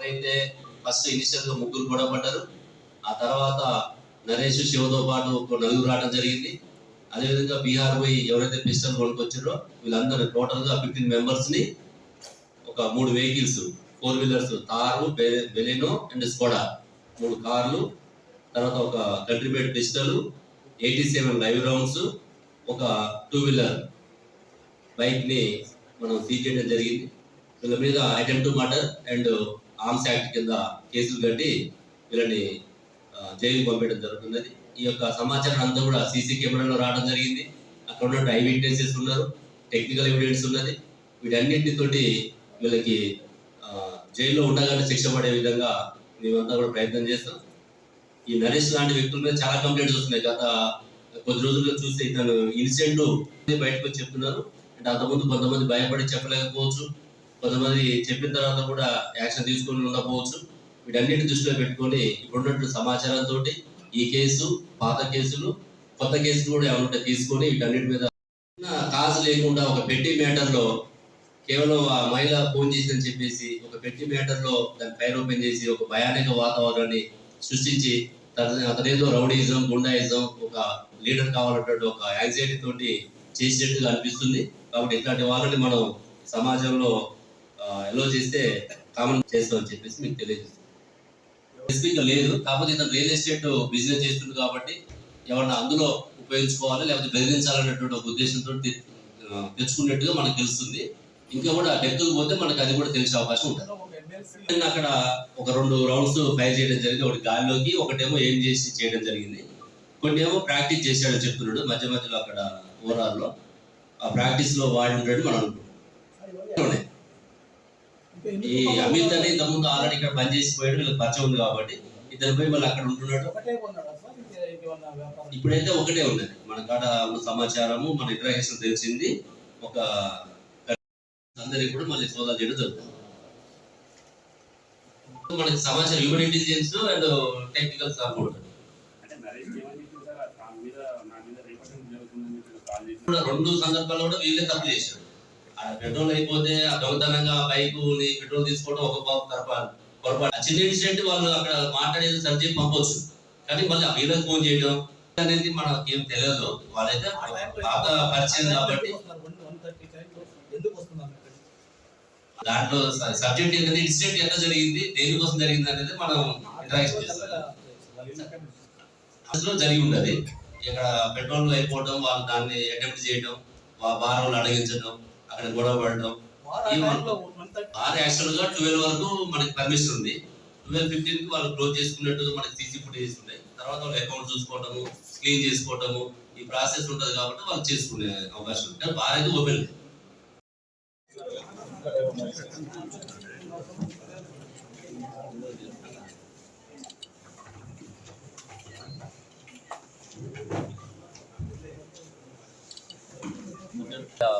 ఎవరైతే first initial గా ముగ్గురు గొడవ పడ్డారు, ఆ తర్వాత నరేష్ శివతో పాటు ఒక నలుగురు రావడం జరిగింది. అదేవిధంగా బీహార్ పోయి ఎవరైతే పిస్టల్ కొనుక్కొచ్చారో వీళ్ళందరూ టోటల్ గా 15 మెంబర్స్ ని ఒక 3 వెహికల్స్ 4 వీలర్స్ తారు, బెలెనో అండ్ స్కోడా 3 కార్లు, తర్వాత ఒక కంట్రీమేడ్ పిస్టల్, 87 లైవ్ రౌండ్స్, ఒక 2 వీలర్ బైక్ ని మనం సీజ్ చేయడం జరిగింది. వీళ్ళ మీద attempt to murder and arms act కింద కేసులు కట్టి వీళ్ళని జైలుకి పంపించడం జరుగుతున్నది. ఈ యొక్క సమాచారం అంతా కూడా సీసీ కెమెరాలో రావడం జరిగింది. అక్కడ ఉన్న ఐ విట్నెసెస్ ఉన్నారు, టెక్నికల్ ఎవిడెన్స్ ఉన్నది. వీటన్నింటితోటి వీళ్ళకి జైల్లో ఉండగానే శిక్ష పడే విధంగా మేమంతా కూడా ప్రయత్నం చేస్తాం. ఈ నరేష్ లాంటి వ్యక్తుల మీద చాలా కంప్లైంట్స్ వస్తున్నాయి. గత కొద్ది రోజుల్లో చూస్తే ఇతను ఇన్సిడెంట్ బయటకు వచ్చి చెప్తున్నారు. అంటే అంతకుముందు కొంతమంది భయపడి చెప్పలేకపోవచ్చు, కొంతమంది చెప్పిన తర్వాత కూడా యాక్షన్ తీసుకొని ఉండకపోవచ్చు. వీటన్నిటి దృష్టిలో పెట్టుకొని ఇప్పుడున్నటువంటి సమాచారంతో ఈ కేసు, పాత కేసులు, కొత్త కేసులు కూడా ఏమంటే తీసుకొని వీటన్నిటి మీద కాజు లేకుండా ఒక పెట్టి మ్యాటర్ లో కేవలం ఆ మహిళ ఫోన్ చేసిందని చెప్పేసి ఒక పెట్టి మ్యాటర్ లో దాన్ని ఫైర్ ఓపెన్ చేసి ఒక భయానక వాతావరణాన్ని సృష్టించి అతనేదో రౌడీజం, గుండాయిజం, ఒక లీడర్ కావాలన్నట్టు ఒక యాంగ్జైటీ తోటి చేసినట్టుగా అనిపిస్తుంది. కాబట్టి ఇట్లాంటి వాళ్ళని మనం సమాజంలో ఎలో చేస్తే కామన్ చేస్తామని చెప్పేసి మీకు తెలియజేస్తాం. స్పెసిఫిక్ లేదు, కాకపోతే ఇతను రియల్ ఎస్టేట్ బిజినెస్ చేస్తుంది కాబట్టి ఎవరన్నా అందులో ఉపయోగించుకోవాలి లేకపోతే బెదిరించాలన్నటువంటి ఒక ఉద్దేశంతో తెచ్చుకున్నట్టుగా మనకు తెలుస్తుంది. ఇంకా కూడా డెప్త్కు పోతే మనకు అది కూడా తెలిసే అవకాశం ఉంటుంది. అక్కడ ఒక 2 రౌండ్స్ ఫైర్ చేయడం జరిగింది. ఒకటి గాలిలోకి, ఒకటేమో ఏం చేసి చేయడం జరిగింది. కొన్ని ఏమో ప్రాక్టీస్ చేశాడని చెప్తున్నాడు మధ్య మధ్యలో అక్కడ ఓవరాల్ లో ఆ ప్రాక్టీస్ లో వాడి ఉంటాడు మనం అనుకుంటున్నాం. ఈ అమిత్ అని ఇంతకుముందు ఆల్రెడీ ఇక్కడ పనిచేసి పోయాడు, వీళ్ళకి పరిచయం ఉంది కాబట్టి ఇతను పోయి మళ్ళీ అక్కడ ఉంటున్నాడు. ఇప్పుడైతే ఒకటే ఉన్నది మన కాడ ఉన్న సమాచారము, మన ఇంటరాక్షన్ తెలిసింది. ఒక అందరికి కూడా మళ్ళీ సోదా చేయడం జరుగుతుంది. మనకి సమాచారం human intelligence and technical support 2 సందర్భాల్లో కూడా వీళ్ళే తప్పు చేశారు. పెట్రోల్ అయిపోతే ఆ దొంగతనంగా బైక్ పెట్రోల్ తీసుకోవడం ఒక పొరపాటు. చిన్న ఇన్సిడెంట్ వాళ్ళు అక్కడ మాట్లాడేది సర్జీ పంపొచ్చు, కానీ మళ్ళీ వీళ్ళకి ఫోన్ చేయడం అనేది మనకి ఏం తెలియదు. వాళ్ళైతే పాత పరిచయం కాబట్టి దాంట్లో సబ్జెక్ట్ ఏంటంటే ఇన్సిడెంట్ ఎంత జరిగింది, దేనికోసం జరిగింది అనేది మనం ఇంటరాక్షన్ చేస్తాం. జరిగి ఉండదు ఇక్కడ పెట్రోల్ అయిపోవడం, వాళ్ళు దాన్ని అటెంప్ట్ చేయడం, వారంలో అడిగించడం, అక్కడ గొడవ పడడం. యాక్చువల్ గా 12 వరకు మనకి పర్మిషన్ ఉంది. 12:15 కి వాళ్ళు క్లోజ్ చేసుకున్నట్టు మనకి సీసీ ఫుటేజ్ ఉన్నాయి. తర్వాత వాళ్ళు అకౌంట్ చూసుకోవటము, క్లీన్ చేసుకోవటము, ఈ ప్రాసెస్ ఉంటుంది కాబట్టి వాళ్ళు చేసుకునే అవకాశం ఉంది. కానీ బార్ అయితే ఓపెన్ లేదు.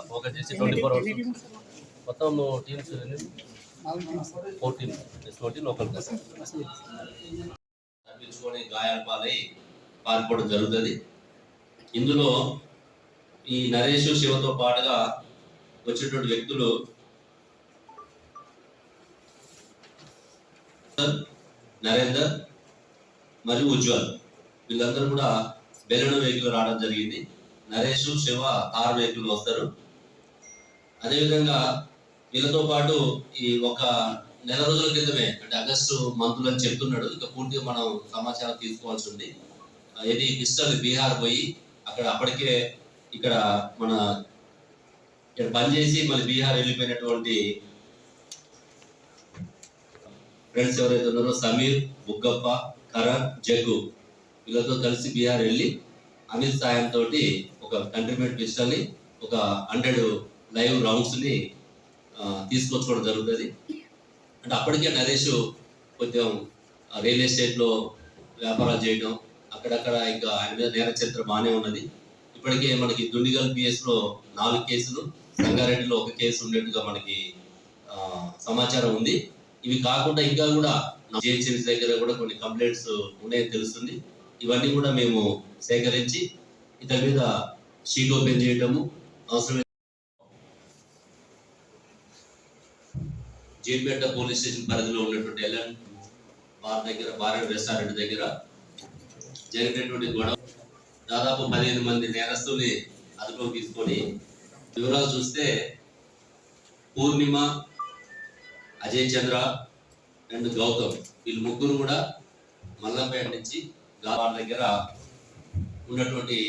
ఫోకస్ చేసి 24 అవర్స్ మొత్తం టీమ్స్ 14 లోకల్ తప్పించుకొని గాయాల పాలై పాల్పడడం జరుగుతుంది. ఇందులో ఈ నరేష్, శివతో పాటుగా వచ్చినటువంటి వ్యక్తులు నరేందర్ మరియు ఉజ్వల్, వీళ్ళందరూ కూడా బెలెనో వెహికల్ రావడం జరిగింది. నరేష్, శివ కార్ వెహికల్ వస్తారు. అదేవిధంగా వీళ్ళతో పాటు ఈ ఒక నెల రోజుల క్రితమే అంటే ఆగస్టు మంత్ అని చెప్తున్నాడు. ఇంకా పూర్తిగా మనం సమాచారం తీసుకోవాల్సి ఉంది. ఇది పిస్టల్ బీహార్ పోయి అక్కడ అప్పటికే ఇక్కడ మన ఇక్కడ పనిచేసి మళ్ళీ బీహార్ వెళ్ళిపోయినటువంటి ఫ్రెండ్స్ ఎవరైతే ఉన్నారో సమీర్, బుగ్గప్ప, కరణ్, జగ్గు, వీళ్ళతో కలిసి బీహార్ వెళ్ళి అమిత్ సాయంతో ఒక కంట్రీమేడ్ పిస్టల్ ని, ఒక 100 లైవ్ రౌండ్స్ ని తీసుకొచ్చుకోవడం జరుగుతుంది. అంటే అప్పటికే నరేష్ కొంచెం రియల్ ఎస్టేట్ లో వ్యాపారాలు చేయడం, అక్కడక్కడ ఇంకా ఆయన మీద నేర చరిత్ర బాగానే ఉన్నది. ఇప్పటికే మనకి దుండిగల్ పిఎస్ లో 4 కేసులు, సంగారెడ్డిలో 1 కేసు ఉన్నట్టుగా మనకి సమాచారం ఉంది. ఇవి కాకుండా ఇంకా కూడా జిహెచ్ఎంసీ దగ్గర కూడా కొన్ని కంప్లైంట్స్ ఉన్నాయని తెలుస్తుంది. ఇవన్నీ కూడా మేము సేకరించి ఇతని మీద షీట్ ఓపెన్ చేయటము, అవసరమైన జీడిమెట్ట పోలీస్ స్టేషన్ పరిధిలో ఉన్నటువంటి ఎల్ఎన్ బార్ దగ్గర, బార్ అండ్ రెస్టారెంట్ దగ్గర జరిగినటువంటి గొడవ దాదాపు 15 మంది నేరస్తుల్ని అదుపులోకి తీసుకొని వివరాలు చూస్తే పూర్ణిమ, అజయ్ చంద్ర అండ్ గౌతమ్ వీళ్ళు ముగ్గురు కూడా మల్లంపేట నుంచి గావాల దగ్గర ఉన్నటువంటి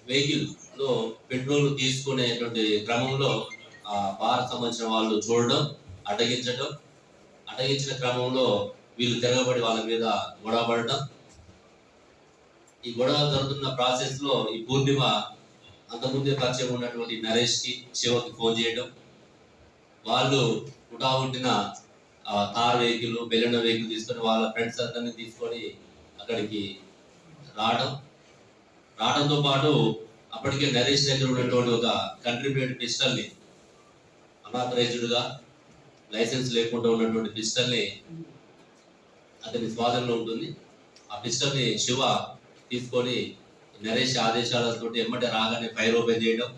వెహికల్ లో పెట్రోల్ తీసుకునేటువంటి క్రమంలో ఆ బార్ సంబంధించిన వాళ్ళు చూడడం, అడ్డగించిన క్రమంలో వీళ్ళు తిరగబడి వాళ్ళ మీద గొడవ పడడం. ఈ గొడవ జరుగుతున్న ప్రాసెస్ లో ఈ పూర్ణిమ అంతకుముందే పరిచయం ఉన్నటువంటి నరేష్ కి, శివకి ఫోన్ చేయడం, వాళ్ళు హుటాహుటిన కార్ వెహికల్, బెలెనో వెహికల్ తీసుకొని వాళ్ళ ఫ్రెండ్స్ అందరినీ తీసుకొని అక్కడికి రావడంతో పాటు అప్పటికే నరేష్ దగ్గర ఉన్నటువంటి ఒక కంట్రిబ్యూటెడ్ పిస్టల్ని, అనాథరైజ్డ్ గా లైసెన్స్ లేకుండా ఉన్నటువంటి పిస్టల్ని అతని స్వాధీనంలో ఉంటుంది. ఆ పిస్టల్ని శివ తీసుకొని నరేష్ ఆదేశాలతో ఎమ్మటే రాగానే ఫైర్ ఓపెన్ చేయడం,